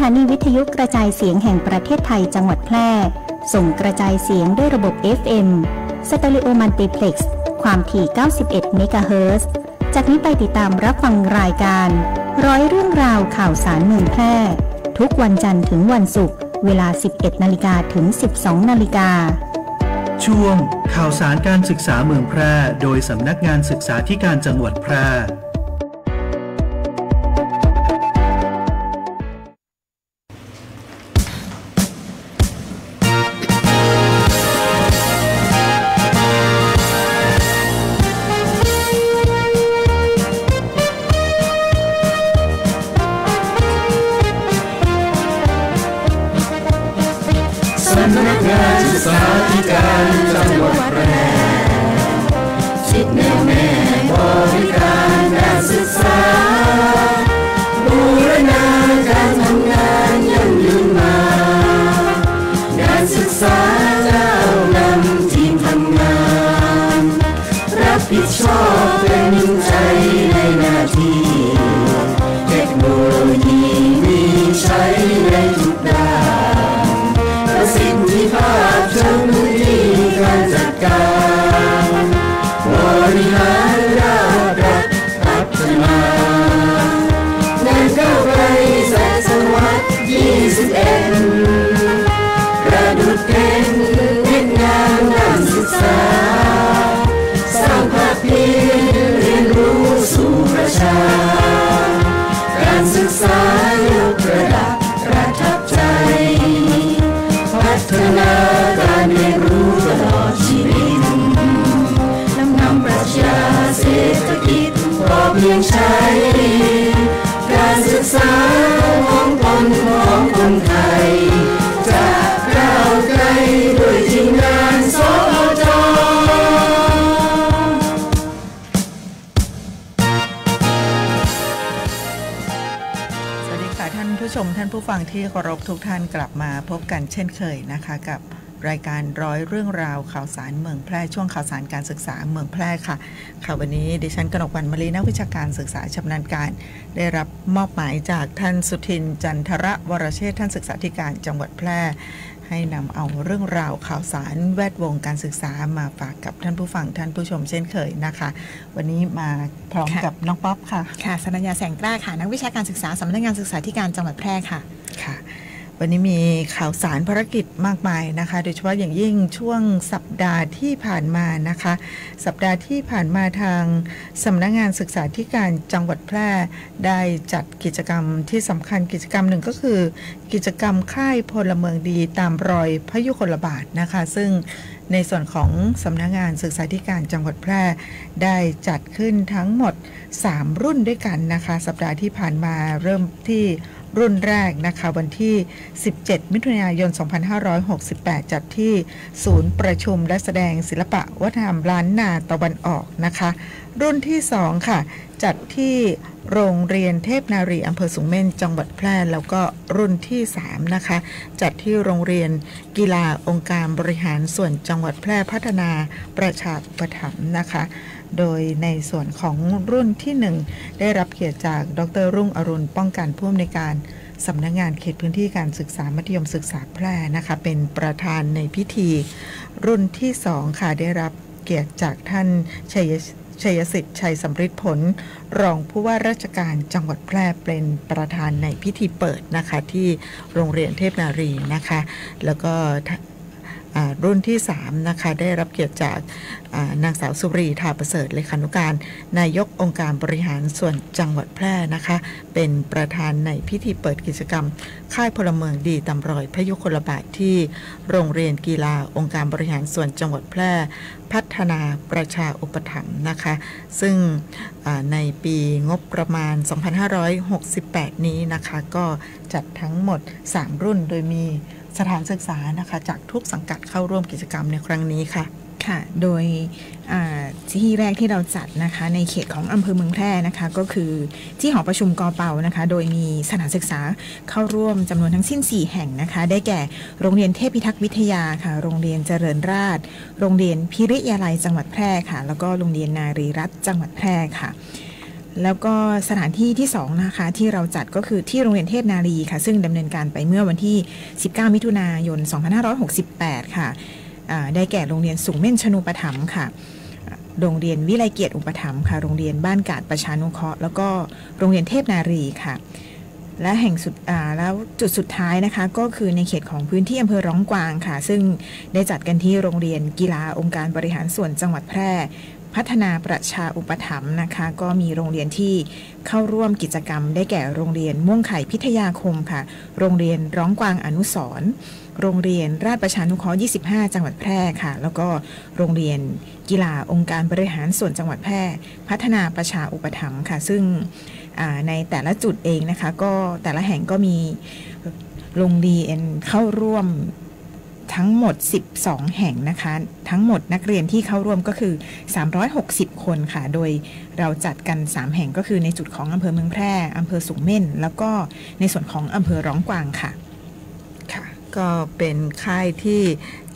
ถานีวิทยุกระจายเสียงแห่งประเทศไทยจังหวัดแพร่ส่งกระจายเสียงด้วยระบบ FM สเตอริโอมัลติเพล็กซ์ความถี่91เมกะเฮิรตซ์จากนี้ไปติดตามรับฟังรายการร้อยเรื่องราวข่าวสารเมืองแพร่ทุกวันจันทร์ถึงวันศุกร์เวลา 11 นาฬิกาถึง 12 นาฬิกาช่วงข่าวสารการศึกษาเมืองแพร่โดยสำนักงานศึกษาธิการจังหวัดแพร่สำนักงานศึกษาธิการจังหวัดแพร่จิตแน่วแน่บริการการศึกษาบูรณาการทำงานยั่งยืนมาการศึกษาเจ้านำทีมทำงานรับผิดชอบเป็นใจในหน้าที่เทคโนโลยีมีใช้ในทุกด้านประสิทธิภาพเชิงพื้นที่การจัดการบริหารราชรัฐพัฒนาในก้าวไกลแสงสวัสดิ์21ประดุจเป็นเม็ดงานด้านศึกษาสร้างภาพเพียรเรียนรู้สู่ประชาการศึกษายกระดับประทับใจพัฒนาการเรียนรู้ตลอดชีวิตนำปรัชญาเศรษฐกิจพอเพียงใช้การศึกษาของตนของคนไทยจะก้าวไกลด้วยทีมงานสพจ.ท่านผู้ชมท่านผู้ฟังที่เคารพทุกท่านกลับมาพบกันเช่นเคยนะคะกับรายการร้อยเรื่องราวข่าวสารเมืองแพร่ช่วงข่าวสารการศึกษาเมืองแพร่ค่ะวันนี้ดิฉันกนกวรรณมลีนักวิชาการศึกษาชำนาญการได้รับมอบหมายจากท่านสุทินจันทรวรเชษฐ์ท่านศึกษาธิการจังหวัดแพร่ให้นำเอาเรื่องราวข่าวสารแวดวงการศึกษามาฝากกับท่านผู้ฟังท่านผู้ชมเช่นเคยนะคะวันนี้มาพร้อมกับน้องป๊อปค่ะสรัญญาแสงกล้าค่ะนักวิชาการศึกษาสำนักงานศึกษาธิการจังหวัดแพร่ค่ะวันนี้มีข่าวสารภารกิจมากมายนะคะโดยเฉพาะอย่างยิ่งช่วงสัปดาห์ที่ผ่านมานะคะสัปดาห์ที่ผ่านมาทางสำนักงานศึกษาธิการจังหวัดแพร่ได้จัดกิจกรรมที่สำคัญกิจกรรมหนึ่งก็คือกิจกรรมค่ายพลเมืองดีตามรอยพยุคลบาทนะคะซึ่งในส่วนของสำนักงานศึกษาธิการจังหวัดแพร่ได้จัดขึ้นทั้งหมด3รุ่นด้วยกันนะคะสัปดาห์ที่ผ่านมาเริ่มที่รุ่นแรกนะคะวันที่17มิถุนายน2568จัดที่ศูนย์ประชุมและแสดงศิลปะวัฒนธรรมล้านนาตะวันออกนะคะรุ่นที่2ค่ะจัดที่โรงเรียนเทพนารีอำเภอสูงเม่นจังหวัดแพร่แล้วก็รุ่นที่3นะคะจัดที่โรงเรียนกีฬาองค์การบริหารส่วนจังหวัดแพร่พัฒนาประชาอุปถัมภ์นะคะโดยในส่วนของรุ่นที่1ได้รับเกียรติจากดร.รุ่งอรุณป้องกันผู้อำนวยการสำนักงานเขตพื้นที่การศึกษามัธยมศึกษาแพร่นะคะเป็นประธานในพิธีรุ่นที่2ค่ะได้รับเกียรติจากท่านชัยสิทธิ์ชัยสำริดผลรองผู้ว่าราชการจังหวัดแพร่เป็นประธานในพิธีเปิดนะคะที่โรงเรียนเทพนารีนะคะแล้วก็รุ่นที่3นะคะได้รับเกียรติจากนางสาวสุรีทาประเสริฐเลขานุการนายกองค์การบริหารส่วนจังหวัดแพร่นะคะเป็นประธานในพิธีเปิดกิจกรรมค่ายพลเมืองดีตามรอยพยุคลบาทที่โรงเรียนกีฬาองค์การบริหารส่วนจังหวัดแพร่พัฒนาประชาอุปถัมภ์นะคะซึ่งในปีงบประมาณ2568นี้นะคะก็จัดทั้งหมด3รุ่นโดยมีสถานศึกษานะคะจากทุกสังกัดเข้าร่วมกิจกรรมในครั้งนี้ค่ะ ค่ะโดยที่แรกที่เราจัดนะคะในเขตของอำเภอเมืองแพร่นะคะก็คือที่หอประชุมกเปานะคะโดยมีสถานศึกษาเข้าร่วมจำนวนทั้งสิ้น4แห่งนะคะได้แก่โรงเรียนเทพพิทักษ์วิทยาค่ะโรงเรียนเจริญราษฎร์โรงเรียนพิริยาลัยจังหวัดแพร่ค่ะแล้วก็โรงเรียนนารีรัตน์จังหวัดแพร่ค่ะ แล้วก็สถานที่ที่2นะคะที่เราจัดก็คือที่โรงเรียนเทพนารีค่ะซึ่งดำเนินการไปเมื่อวันที่19มิถุนายน2568ค่ะได้แก่โรงเรียนสูงเม่นชนูปถัมภ์ค่ะโรงเรียนวิไลเกียรติอุปถัมภ์ค่ะโรงเรียนบ้านกาดประชานุเคราะห์แล้วก็โรงเรียนเทพนารีค่ะและแห่งสุดแล้วจุดสุดท้ายนะคะก็คือในเขตของพื้นที่อำเภอร้องกวางค่ะซึ่งได้จัดกันที่โรงเรียนกีฬาองค์การบริหารส่วนจังหวัดแพร่พัฒนาประชาอุปถัมภ์นะคะก็มีโรงเรียนที่เข้าร่วมกิจกรรมได้แก่โรงเรียนม่วงไข่พิทยาคมค่ะโรงเรียนร้องกวางอนุสรณ์โรงเรียนราชประชานุเคราะห์25จังหวัดแพร่ค่ะแล้วก็โรงเรียนกีฬาองค์การบริหารส่วนจังหวัดแพร่พัฒนาประชาอุปถัมภ์ค่ะซึ่งในแต่ละจุดเองนะคะก็แต่ละแห่งก็มีโรงเรียนเข้าร่วมทั้งหมด12แห่งนะคะทั้งหมดนักเรียนที่เข้าร่วมก็คือ360คนค่ะโดยเราจัดกัน3แห่งก็คือในจุดของอำเภอเมืองแพร่อำเภอสูงเม่นแล้วก็ในส่วนของอำเภอร้องกวางค่ะก็เป็นค่ายที่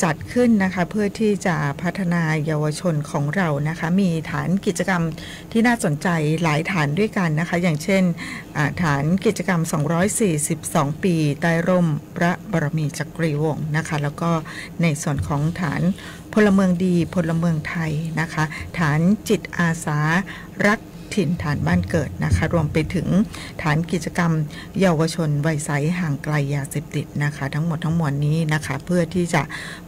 จัดขึ้นนะคะเพื่อที่จะพัฒนาเยาวชนของเรานะคะมีฐานกิจกรรมที่น่าสนใจหลายฐานด้วยกันนะคะอย่างเช่นฐานกิจกรรม242ปีใต้ร่มพระบรมีจักรีวงศ์นะคะแล้วก็ในส่วนของฐานพลเมืองดีพลเมืองไทยนะคะฐานจิตอาสารักถิ่นฐานบ้านเกิดนะคะรวมไปถึงฐานกิจกรรมเยาวชนวัยใสห่างไกลยาเสพติดนะคะทั้งหมดทั้งมวลนี้นะคะเพื่อที่จะ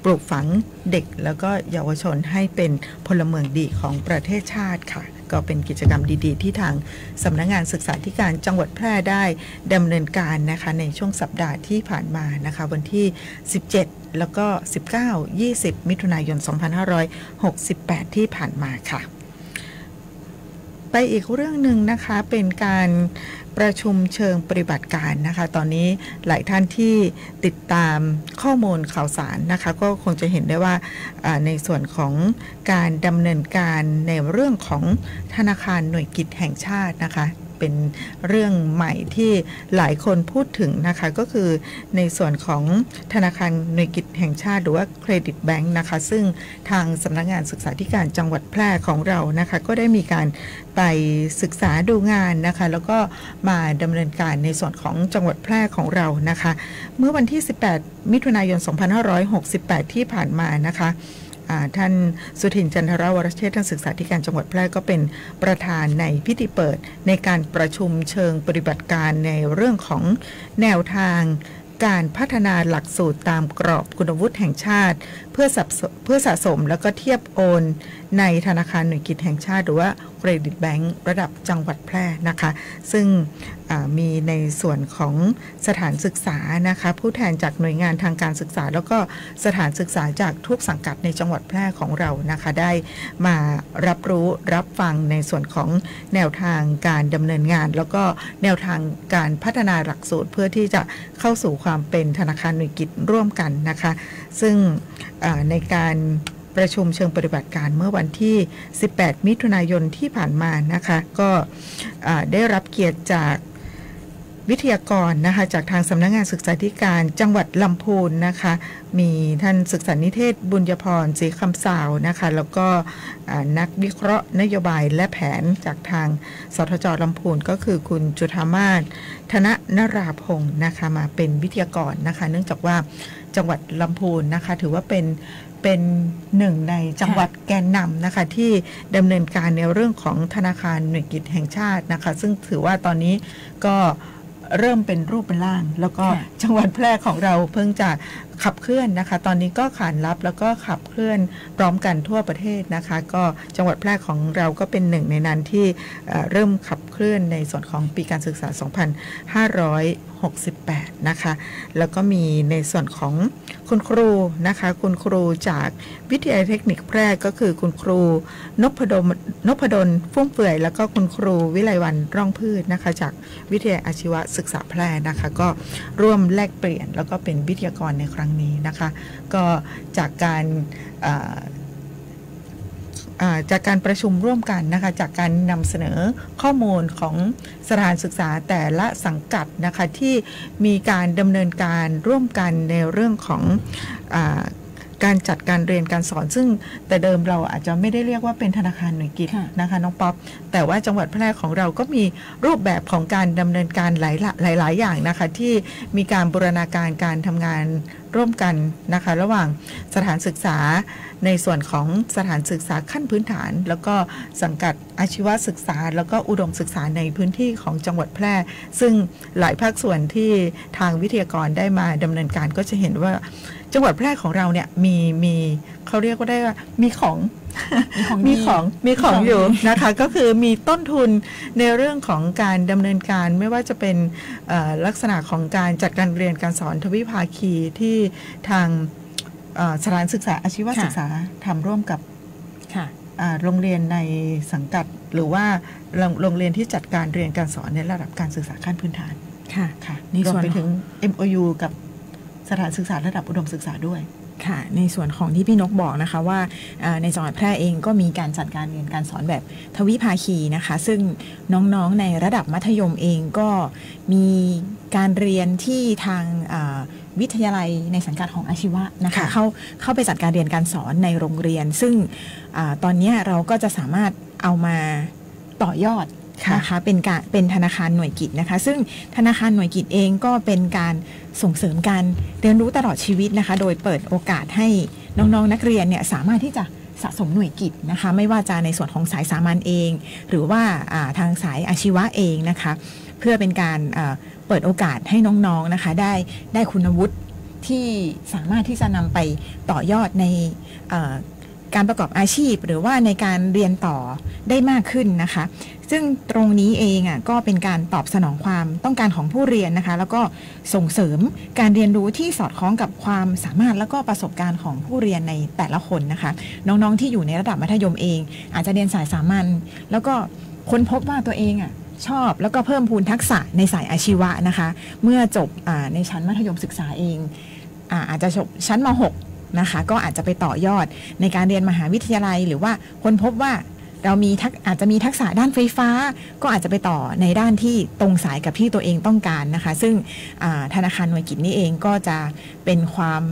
ปลูกฝังเด็กแล้วก็เยาวชนให้เป็นพลเมืองดีของประเทศชาติค่ะก็เป็นกิจกรรมดีๆที่ทางสำนักงานศึกษาธิการจังหวัดแพร่ได้ดำเนินการนะคะในช่วงสัปดาห์ที่ผ่านมานะคะวันที่17แล้วก็19-20มิถุนายน2568ที่ผ่านมาค่ะไปอีกเรื่องหนึ่งนะคะเป็นการประชุมเชิงปฏิบัติการนะคะตอนนี้หลายท่านที่ติดตามข้อมูลข่าวสารนะคะก็คงจะเห็นได้ว่าในส่วนของการดำเนินการในเรื่องของธนาคารหน่วยกิจแห่งชาตินะคะเป็นเรื่องใหม่ที่หลายคนพูดถึงนะคะก็คือในส่วนของธนาคารหน่วยกิจแห่งชาติหรือว่าเครดิตแบงค์นะคะซึ่งทางสำนักงานศึกษาธิการจังหวัดแพร่ของเรานะคะก็ได้มีการไปศึกษาดูงานนะคะแล้วก็มาดำเนินการในส่วนของจังหวัดแพร่ของเรานะคะเมื่อวันที่18มิถุนายน2568ที่ผ่านมานะคะท่านสุทินจันทรวรเชษฐ์ท่านศึกษาธิการจังหวัดแพร่ก็เป็นประธานในพิธีเปิดในการประชุมเชิงปฏิบัติการในเรื่องของแนวทางการพัฒนาหลักสูตรตามกรอบคุณวุฒิแห่งชาติเพื่อสะสมแล้วก็เทียบโอนในธนาคารหน่วยกิจแห่งชาติหรือว่าเครดิตแบงก์ระดับจังหวัดแพร่นะคะซึ่งมีในส่วนของสถานศึกษานะคะผู้แทนจากหน่วยงานทางการศึกษาแล้วก็สถานศึกษาจากทุกสังกัดในจังหวัดแพร่ของเรานะคะได้มารับรู้รับฟังในส่วนของแนวทางการดำเนินงานแล้วก็แนวทางการพัฒนาหลักสูตรเพื่อที่จะเข้าสู่ความเป็นธนาคารหน่วยกิจร่วมกันนะคะซึ่งในการประชุมเชิงปฏิบัติการเมื่อวันที่18มิถุนายนที่ผ่านมานะคะก็ได้รับเกียรติจากวิทยากรนะคะจากทางสำนักงานศึกษาธิการจังหวัดลำพูนนะคะมีท่านศึกษานิเทศบุญยพรศรีคำสาวนะคะแล้วก็นักวิเคราะห์นโยบายและแผนจากทางสทจ.ลำพูนก็คือคุณจุฑามาศธนนราพงศ์นะคะมาเป็นวิทยากรนะคะเนื่องจากว่าจังหวัดลำพูนนะคะถือว่าเป็นหนึ่งในจังหวัดแกนนำนะคะที่ดำเนินการในเรื่องของธนาคารหน่วยกิจแห่งชาตินะคะซึ่งถือว่าตอนนี้ก็เริ่มเป็นรูปเป็นร่างแล้วก็จังหวัดแพร่ของเราเพิ่งจะขับเคลื่อนนะคะตอนนี้ก็ขานรับแล้วก็ขับเคลื่อนพร้อมกันทั่วประเทศนะคะก็จังหวัดแพร่ของเราก็เป็นหนึ่งในนั้นที่เริ่มขับเคลื่อนในส่วนของปีการศึกษา2568นะคะแล้วก็มีในส่วนของคุณครูนะคะคุณครูจากวิทยาลัยเทคนิคแพร่ก็คือคุณครูนพดลฟุ่มเฟื่อยแล้วก็คุณครูวิไลวรรณร่องพืชนะคะจากวิทยาลัยอาชีวศึกษาแพร่นะคะก็ร่วมแลกเปลี่ยนแล้วก็เป็นวิทยากรในครั้งนี้นะคะก็จากการประชุมร่วมกันนะคะจากการนำเสนอข้อมูลของสถานศึกษาแต่ละสังกัดนะคะที่มีการดำเนินการร่วมกันในเรื่องของ การจัดการเรียนการสอนซึ่งแต่เดิมเราอาจจะไม่ได้เรียกว่าเป็นธนาคารหน่วยกิตนะคะน้องป๊อปแต่ว่าจังหวัดแพร่ของเราก็มีรูปแบบของการดำเนินการหลายอย่างนะคะที่มีการบูรณาการการทำงานร่วมกันนะคะระหว่างสถานศึกษาในส่วนของสถานศึกษาขั้นพื้นฐานแล้วก็สังกัดอาชีวศึกษาแล้วก็อุดมศึกษาในพื้นที่ของจังหวัดแพร่ซึ่งหลายภาคส่วนที่ทางวิทยากรได้มาดำเนินการก็จะเห็นว่าจังหวัดแพร่ของเราเนี่ยมีเขาเรียกว่าได้ว่ามีของอยู่นะคะก็คือมีต้นทุนในเรื่องของการดำเนินการไม่ว่าจะเป็นลักษณะของการจัดการเรียนการสอนทวิภาคีที่ทางสถานศึกษาอาชีวศึกษาทำร่วมกับโรงเรียนในสังกัดหรือว่าโรงเรียนที่จัดการเรียนการสอนในระดับการศึกษาขั้นพื้นฐานค่ะรวมไปถึง MOU กับสถานศึกษาระดับอุดมศึกษาด้วยค่ะในส่วนของที่พี่นกบอกนะคะว่าในจังหวัดแพร่เองก็มีการจัดการเรียนการสอนแบบทวิภาคีนะคะซึ่งน้องๆในระดับมัธยมเองก็มีการเรียนที่ทางวิทยาลัยในสังกัดของอาชีวะนะคะเข้าไปจัดการเรียนการสอนในโรงเรียนซึ่งตอนนี้เราก็จะสามารถเอามาต่อยอดนะคะเป็นธนาคารหน่วยกิตนะคะซึ่งธนาคารหน่วยกิตเองก็เป็นการส่งเสริมการเรียนรู้ตลอดชีวิตนะคะโดยเปิดโอกาสให้น้องๆนักเรียนเนี่ยสามารถที่จะสะสมหน่วยกิตนะคะไม่ว่าจะในส่วนของสายสามัญเองหรือว่าทางสายอาชีวะเองนะคะเพื่อเป็นการเปิดโอกาสให้น้องๆนะคะได้คุณวุฒิที่สามารถที่จะนำไปต่อยอดในการประกอบอาชีพหรือว่าในการเรียนต่อได้มากขึ้นนะคะซึ่งตรงนี้เองก็เป็นการตอบสนองความต้องการของผู้เรียนนะคะแล้วก็ส่งเสริมการเรียนรู้ที่สอดคล้องกับความสามารถแล้วก็ประสบการณ์ของผู้เรียนในแต่ละคนนะคะน้องๆที่อยู่ในระดับมัธยมเองอาจจะเรียนสายสามัญแล้วก็ค้นพบว่าตัวเองชอบแล้วก็เพิ่มพูนทักษะในสายอาชีวะนะคะเมื่อจบในชั้นมัธยมศึกษาเองอาจจะจบชั้นม.6 นะคะก็อาจจะไปต่อยอดในการเรียนมหาวิทยาลัยหรือว่าค้นพบว่าเราอาจจะมีทักษะด้านไฟฟ้าก็อาจจะไปต่อในด้านที่ตรงสายกับที่ตัวเองต้องการนะคะซึ่งธนาคารหน่วยกิตนี้เองก็จะเป็นความ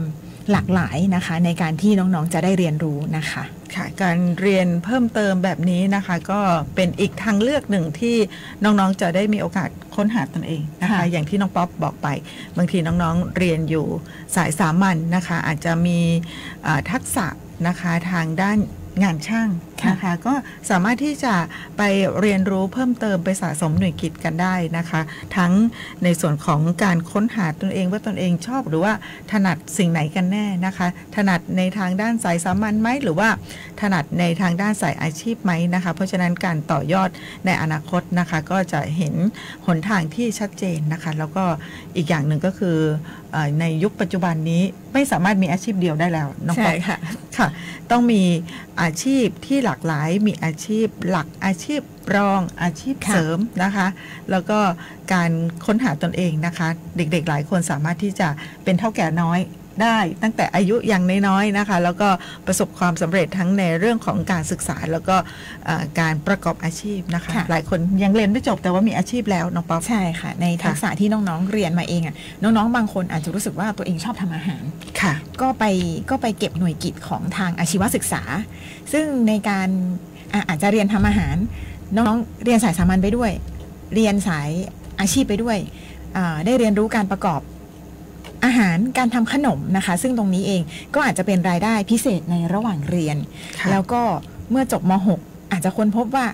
หลากหลายนะคะในการที่น้องๆจะได้เรียนรู้นะคะค่ะการเรียนเพิ่มเติมแบบนี้นะคะก็เป็นอีกทางเลือกหนึ่งที่น้องๆจะได้มีโอกาสค้นหาตนเองนะคะอย่างที่น้องป๊อปบอกไปบางทีน้องๆเรียนอยู่สายสามัญนะคะอาจจะมีทักษะนะคะทางด้านงานช่างนะคะก็สามารถที่จะไปเรียนรู้เพิ่มเติมไปสะสมหน่วยกิตกันได้นะคะทั้งในส่วนของการค้นหาตนเองว่าตนเองชอบหรือว่าถนัดสิ่งไหนกันแน่นะคะถนัดในทางด้านสายสามัญไหมหรือว่าถนัดในทางด้านสายอาชีพไหมนะคะเพราะฉะนั้นการต่อยอดในอนาคตนะคะก็จะเห็นหนทางที่ชัดเจนนะคะแล้วก็อีกอย่างหนึ่งก็คือในยุคปัจจุบันนี้ไม่สามารถมีอาชีพเดียวได้แล้วน้องป๊อปค่ะต้องมีอาชีพที่หลากหลายมีอาชีพหลักอาชีพรองอาชีพเสริมนะคะแล้วก็การค้นหาตนเองนะคะเด็กๆหลายคนสามารถที่จะเป็นเฒ่าแก่น้อยได้ตั้งแต่อายุยังน้อยๆนะคะแล้วก็ประสบความสำเร็จทั้งในเรื่องของการศึกษาแล้วก็การประกอบอาชีพนะคะหลายคนยังเรียนไม่จบแต่ว่ามีอาชีพแล้วน้องป๊อปใช่ค่ะในทักษะที่น้องๆเรียนมาเองน้องๆบางคนอาจจะรู้สึกว่าตัวเองชอบทำอาหารค่ะก็ไปเก็บหน่วยกิตของทางอาชีวศึกษาซึ่งในการอาจจะเรียนทำอาหารน้องเรียนสายสามัญไปด้วยเรียนสายอาชีพไปด้วยได้เรียนรู้การประกอบอาหารการทำขนมนะคะซึ่งตรงนี้เองก็อาจจะเป็นรายได้พิเศษในระหว่างเรียนแล้วก็เมื่อจบม.6 อาจจะค้นพบว่า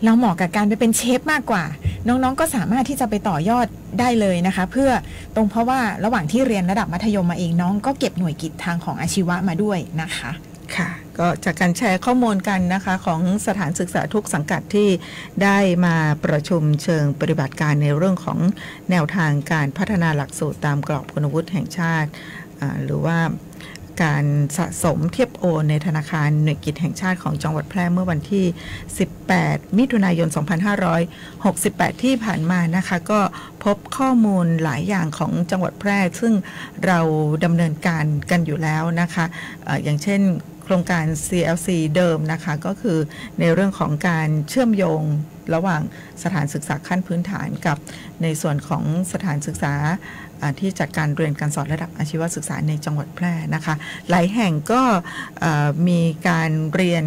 เราเหมาะกับการไปเป็นเชฟมากกว่าน้องๆก็สามารถที่จะไปต่อยอดได้เลยนะคะเพื่อเพราะว่าระหว่างที่เรียนระดับมัธยมมาเองน้องก็เก็บหน่วยกิตทางของอาชีวะมาด้วยนะคะค่ะก็จากการแชร์ข้อมูลกันนะคะของสถานศึกษาทุกสังกัดที่ได้มาประชุมเชิงปฏิบัติการในเรื่องของแนวทางการพัฒนาหลักสูตรตามกรอบคุณวุฒิแห่งชาติหรือว่าการสะสมเทียบโอนในธนาคารหน่วยกิตแห่งชาติของจังหวัดแพร่เมื่อวันที่18มิถุนายน2568ที่ผ่านมานะคะก็พบข้อมูลหลายอย่างของจังหวัดแพร่ซึ่งเราดำเนินการกันอยู่แล้วนะคะอย่างเช่น โครงการ CLC เดิมนะคะก็คือในเรื่องของการเชื่อมโยงระหว่างสถานศึกษาขั้นพื้นฐานกับในส่วนของสถานศึกษาที่จัดการเรียนการสอนระดับอาชีวศึกษาในจังหวัดแพร่นะคะหลายแห่งก็มีการเรียน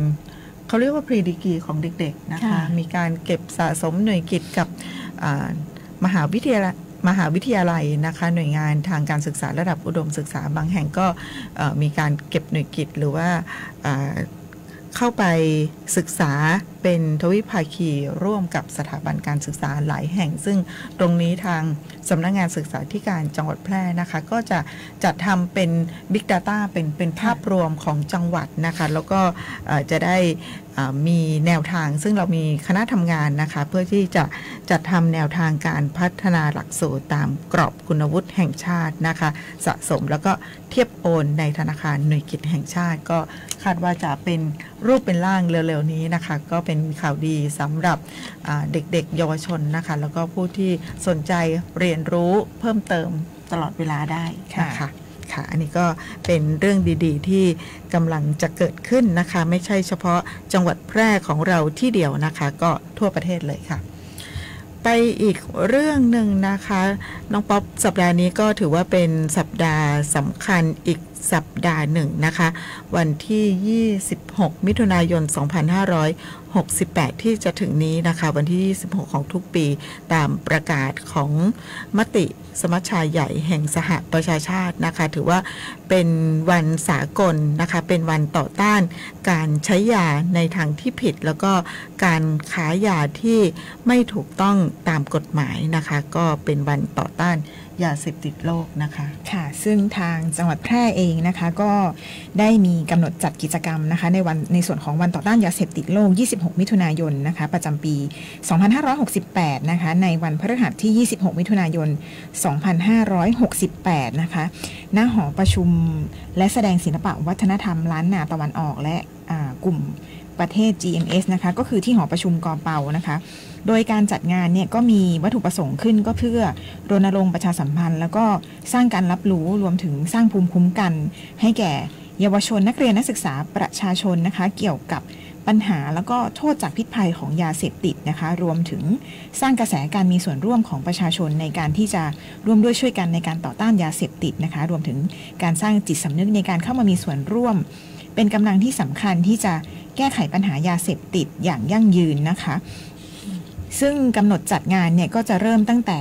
เขาเรียกว่า pre degree ของเด็กๆนะคะมีการเก็บสะสมหน่วยกิตกับมหาวิทยาลัยนะคะหน่วยงานทางการศึกษาระดับอุดมศึกษาบางแห่งก็มีการเก็บหน่วยกิตหรือว่าเข้าไปศึกษาเป็นทวิภาคีร่วมกับสถาบันการศึกษาหลายแห่งซึ่งตรงนี้ทางสำนักงานศึกษาธิการจังหวัดแพร่นะคะก็จะจัดทำเป็น Big Data เป็นภาพรวมของจังหวัดนะคะแล้วก็จะได้มีแนวทางซึ่งเรามีคณะทำงานนะคะเพื่อที่จะจัดทำแนวทางการพัฒนาหลักสูตรตามกรอบคุณวุฒิแห่งชาตินะคะสะสมแล้วก็เทียบโอนในธนาคารหน่วยกิตแห่งชาติก็คาดว่าจะเป็นรูปเป็นร่างเร็วๆนี้นะคะก็เป็นข่าวดีสำหรับเด็กๆเยาวชนนะคะแล้วก็ผู้ที่สนใจเรียนรู้เพิ่มเติมตลอดเวลาได้นะคะค่ะอันนี้ก็เป็นเรื่องดีๆที่กำลังจะเกิดขึ้นนะคะไม่ใช่เฉพาะจังหวัดแพร่ของเราที่เดียวนะคะก็ทั่วประเทศเลยค่ะไปอีกเรื่องหนึ่งนะคะน้องป๊อปสัปดาห์นี้ก็ถือว่าเป็นสัปดาห์สำคัญอีกสัปดาห์หนึ่งนะคะวันที่26มิถุนายน2568ที่จะถึงนี้นะคะวันที่26ของทุกปีตามประกาศของมติสมัชชาใหญ่แห่งสหประชาชาตินะคะถือว่าเป็นวันสากลนะคะเป็นวันต่อต้านการใช้ยาในทางที่ผิดแล้วก็การค้ายาที่ไม่ถูกต้องตามกฎหมายนะคะก็เป็นวันต่อต้านยาเสพติดโลกนะคะค่ะซึ่งทางจังหวัดแพร่เองนะคะก็ได้มีกำหนดจัดกิจกรรมนะคะในส่วนของวันต่อต้านยาเสพติดโลก26มิถุนายนนะคะประจำปี2568นะคะในวันพฤหัสที่26มิถุนายน2568นะคะณหอประชุมและแสดงศิลปะวัฒนธรรมล้านนาตะวันออกและกลุ่มประเทศ GMS นะคะก็คือที่หอประชุมกอเปานะคะโดยการจัดงานเนี่ยก็มีวัตถุประสงค์ขึ้นก็เพื่อรณรงค์ประชาสัมพันธ์แล้วก็สร้างการรับรู้รวมถึงสร้างภูมิคุ้มกันให้แก่เยาวชนนักเรียนนักศึกษาประชาชนนะคะเกี่ยวกับปัญหาแล้วก็โทษจากพิษภัยของยาเสพติดนะคะรวมถึงสร้างกระแสการมีส่วนร่วมของประชาชนในการที่จะร่วมด้วยช่วยกันในการต่อต้านยาเสพติดนะคะรวมถึงการสร้างจิตสำนึกในการเข้ามามีส่วนร่วมเป็นกำลังที่สำคัญที่จะแก้ไขปัญหายาเสพติดอย่างยั่งยืนนะคะซึ่งกำหนดจัดงานเนี่ยก็จะเริ่มตั้งแต่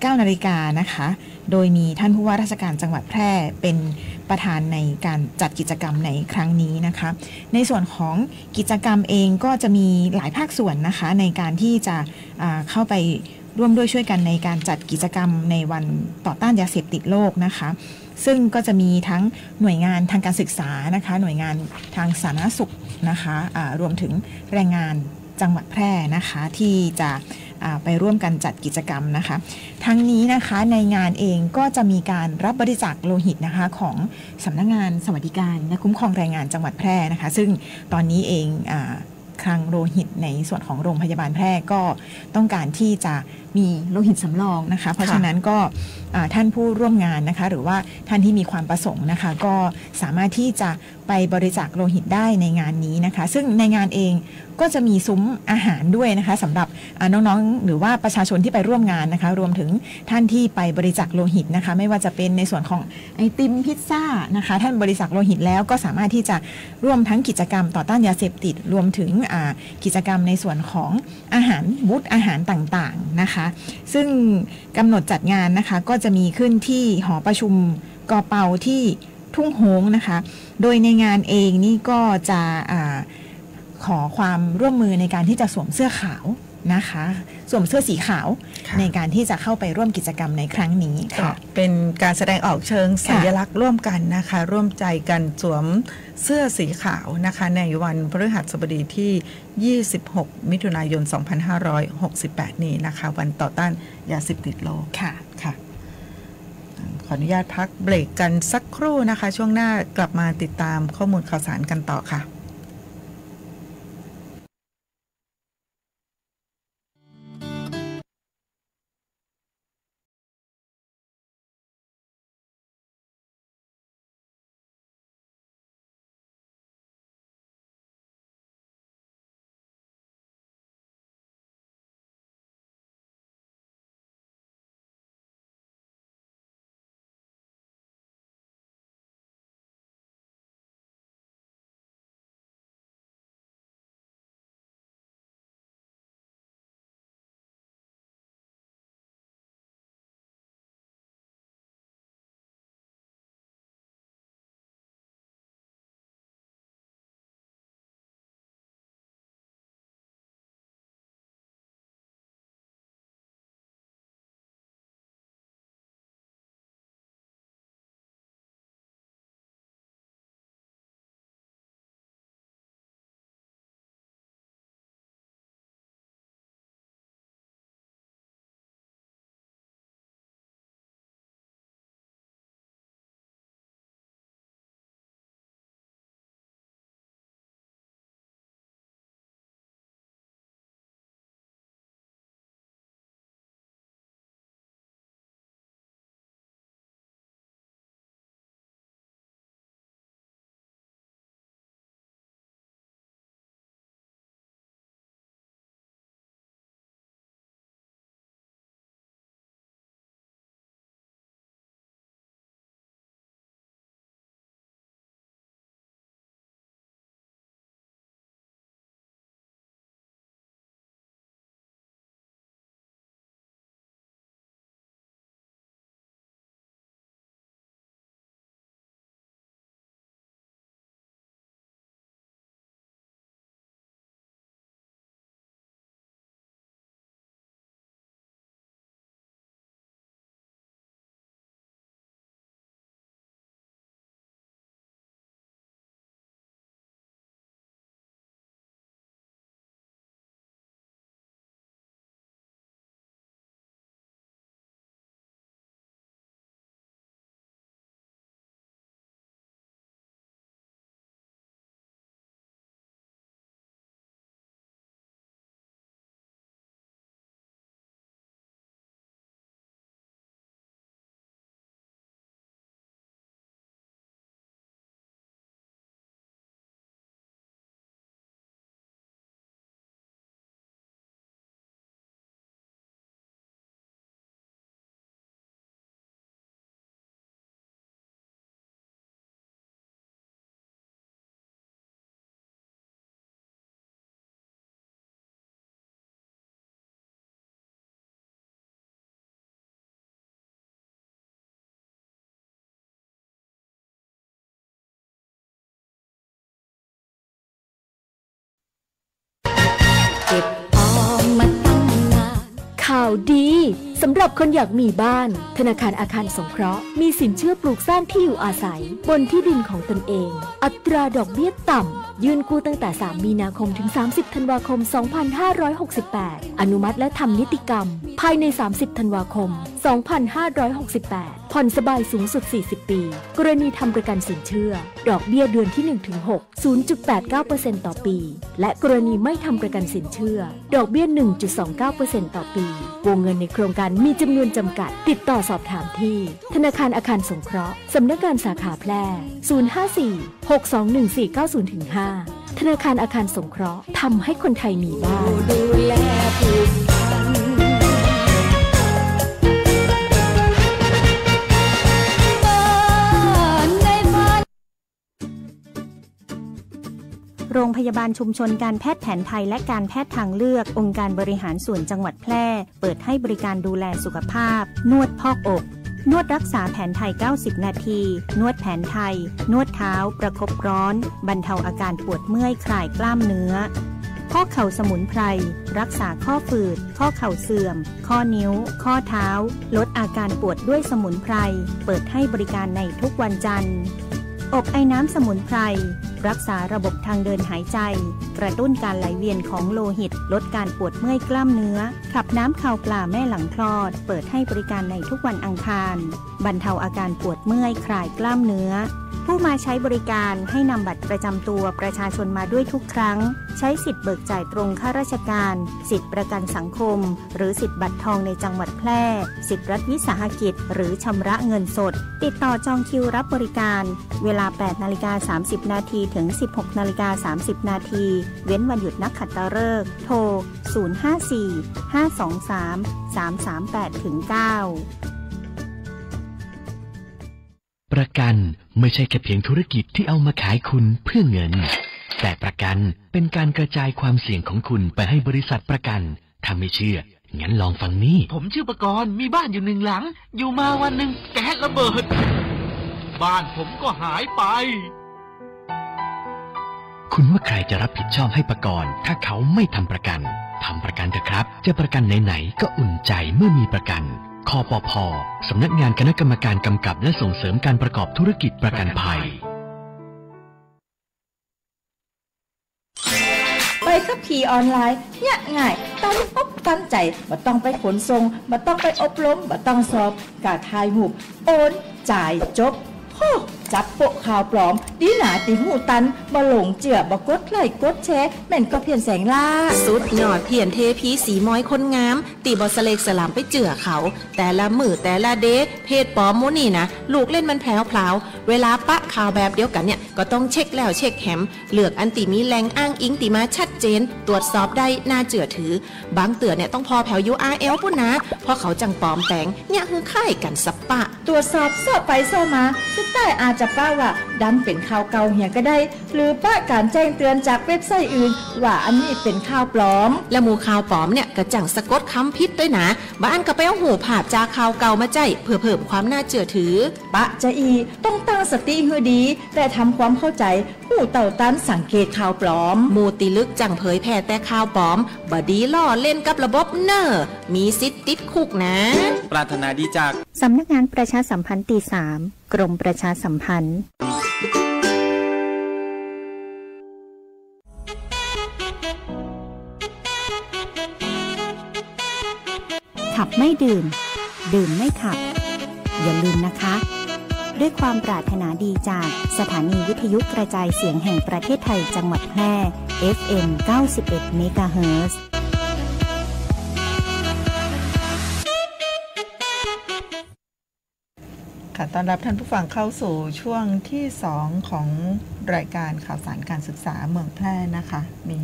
9 นาฬิกานะคะโดยมีท่านผู้ว่าราชการจังหวัดแพร่เป็นประธานในการจัดกิจกรรมในครั้งนี้นะคะในส่วนของกิจกรรมเองก็จะมีหลายภาคส่วนนะคะในการที่จะเข้าไปร่วมด้วยช่วยกันในการจัดกิจกรรมในวันต่อต้านยาเสพติดโลกนะคะซึ่งก็จะมีทั้งหน่วยงานทางการศึกษานะคะหน่วยงานทางสาธารณสุขนะคะรวมถึงแรงงานจังหวัดแพร่นะคะที่จะไปร่วมกันจัดกิจกรรมนะคะทั้งนี้นะคะในงานเองก็จะมีการรับบริจาคโลหิตนะคะของสำนักงานสวัสดิการและคุ้มครองแรงงานจังหวัดแพร่นะคะซึ่งตอนนี้เองคลังโลหิตในส่วนของโรงพยาบาลแพร่ก็ต้องการที่จะมีโลหิตสำรองนะคะเพราะฉะนั้นก็ท่านผู้ร่วมงานนะคะหรือว่าท่านที่มีความประสงค์นะคะก็สามารถที่จะไปบริจาคโลหิตได้ในงานนี้นะคะซึ่งในงานเองก็จะมีซุ้มอาหารด้วยนะคะสำหรับน้องๆหรือว่าประชาชนที่ไปร่วมงานนะคะรวมถึงท่านที่ไปบริจาคโลหิตนะคะไม่ว่าจะเป็นในส่วนของไอติมพิซซ่านะคะท่านบริจาคโลหิตแล้วก็สามารถที่จะร่วมทั้งกิจกรรมต่อต้านยาเสพติดรวมถึงกิจกรรมในส่วนของอาหารบูธอาหารต่างๆนะคะซึ่งกำหนดจัดงานนะคะก็จะมีขึ้นที่หอประชุมกอเปาที่ทุ่งโฮงนะคะโดยในงานเองนี่ก็จะขอความร่วมมือในการที่จะสวมเสื้อขาวนะคะสวมเสื้อสีขาวในการที่จะเข้าไปร่วมกิจกรรมในครั้งนี้ค่ะเป็นการแสดงออกเชิงสัญลักษณ์ร่วมกันนะคะร่วมใจกันสวมเสื้อสีขาวนะคะในวันพฤหัสบดีที่26มิถุนายน2568นี้นะคะวันต่อต้านยาเสพติดโลกค่ะขออนุญาตพักเบรกกันสักครู่นะคะช่วงหน้ากลับมาติดตามข้อมูลข่าวสารกันต่อค่ะ าวดีสำหรับคนอยากมีบ้านธนาคารอาคารสงเคราะห์มีสินเชื่อปลูกสร้างที่อยู่อาศัยบนที่ดินของตนเองอัตราดอกเบี้ยต่ำยื่นกู้ตั้งแต่3 มีนาคมถึง30 ธันวาคม 2568อนุมัติและทำนิติกรรมภายใน30 ธันวาคม 2568ผ่อนสบายสูงสุด40 ปีกรณีทำประกันสินเชื่อดอกเบี้ยเดือนที่ 1-6 0.89% ต่อปีและกรณีไม่ทำประกันสินเชื่อดอกเบี้ย 1.29% ต่อปีวงเงินในโครงการมีจำนวนจำกัดติดต่อสอบถามที่ธนาคารอาคารสงเคราะห์สำนักงานสาขาแพร่054-621-490-5ธนาคารอาคารสงเคราะห์ทำให้คนไทยมีบ้านดูแลผูกพันโรงพยาบาลชุมชนการแพทย์แผนไทยและการแพทย์ทางเลือกองค์การบริหารส่วนจังหวัดแพร่เปิดให้บริการดูแลสุขภาพนวดพอกอกนวดรักษาแผนไทย90 นาทีนวดแผนไทยนวดเท้าประคบร้อนบรรเทาอาการปวดเมื่อยคลายกล้ามเนื้อข้อเข่าสมุนไพรรักษาข้อฝืดข้อเข่าเสื่อมข้อนิ้วข้อเท้าลดอาการปวดด้วยสมุนไพรเปิดให้บริการในทุกวันจันทร์อบไอน้ำสมุนไพรรักษาระบบทางเดินหายใจกระตุ้นการไหลเวียนของโลหิตลดการปวดเมื่อยกล้ามเนื้อขับน้ำข่าวปลาแม่หลังคลอดเปิดให้บริการในทุกวันอังคารบรรเทาอาการปวดเมื่อยคลายกล้ามเนื้อผู้มาใช้บริการให้นำบัตรประจำตัวประชาชนมาด้วยทุกครั้งใช้สิทธิ์เบิกจ่ายตรงข้าราชการสิทธิ์ประกันสังคมหรือสิทธิ์บัตรทองในจังหวัดแพร่สิทธิ์รัฐวิสาหกิจหรือชำระเงินสดติดต่อจองคิวรับบริการเวลา 8:30 นาทีถึง 16:30 นาทีเว้นวันหยุดนักขัตฤกษ์โทร 054-523-338-9ประกันไม่ใช่แค่เพียงธุรกิจที่เอามาขายคุณเพื่อเงินแต่ประกันเป็นการกระจายความเสี่ยงของคุณไปให้บริษัทประกันถ้าไม่เชื่องั้นลองฟังนี่ผมชื่อประกรณ์มีบ้านอยู่1 หลังอยู่มาวันหนึ่งแก๊สระเบิดบ้านผมก็หายไปคุณว่าใครจะรับผิดชอบให้ประกรณ์ถ้าเขาไม่ทำประกันทำประกันเถอะครับจะประกันไหนๆก็อุ่นใจเมื่อมีประกันคปภ.สำนักงานคณะกรรมการกำกับและส่งเสริมการประกอบธุรกิจประกันภัยไปขับขี่ออนไลน์เนี่ยง่ายตั้งอกตั้งใจบ่ต้องไปขนส่งบ่ต้องไปอบรมบ่ต้องสอบกาถ่ายรูปโอนจ่ายจบโหจับโปะข่าวปลอมดีหนาติหูตันบ่หลงเจือบ่กดไลค์กดแชร์แม่นก็เพียนแสงล่าสุดยอดเพียนเทพีสีม้อยคนงามตีบ่สเลกสลามไปเจือเขาแต่ละมือแต่ละเดเพจปลอมโมนี่นะลูกเล่นมันแผลวเวลาปะข่าวแบบเดียวกันเนี่ยก็ต้องเช็คแล้วเช็คแหมเลือกอันติมีแหล่งอ้างอิงติมาชัดเจนตรวจสอบได้น่าเจือถือบางเตือเนี่ยต้องพอแผว URL ปุ่นนะเพราะเขาจังปลอมแปลงเนี่ยคือค่ายกันสับปะตรวจสอบสอบไปสอบมาสุดท้ายอาจจะป้าว่าดันเป็นข่าวเก่าเหี่ยก็ได้หรือป้าการแจ้งเตือนจากเว็บไซต์อื่นว่าอันนี้เป็นข่าวปลอมและหมู่ข่าวปลอมเนี่ยกระจังสะกดคำพิษด้วยนะบ้านก็ไปเอาหูภาพจากข่าวเก่ามาใจเพื่อเพิ่มความน่าเชื่อถือปะจะอีต้องตั้งสติให้ดีแต่ทำความเข้าใจผู้เต่าตันสังเกตข่าวปลอมหมู่ติลึกจังเผยแพร่แต่ข่าวปลอมบดีล่อเล่นกับระบบเนอร์มีสิทธิ์ติดคุกนะปรารถนาดีจากสำนักงานประชาสัมพันธ์ตี3กรมประชาสัมพันธ์ขับไม่ดื่มดื่มไม่ขับอย่าลืมนะคะด้วยความปรารถนาดีจากสถานีวิทยุกระจายเสียงแห่งประเทศไทยจังหวัดแพร่ FM 91 เมกะเฮิรตซ์ค่ะต้อนรับท่านผู้ฟังเข้าสู่ช่วงที่2ของรายการข่าวสารการศึกษาเมืองแพร่นะคะมี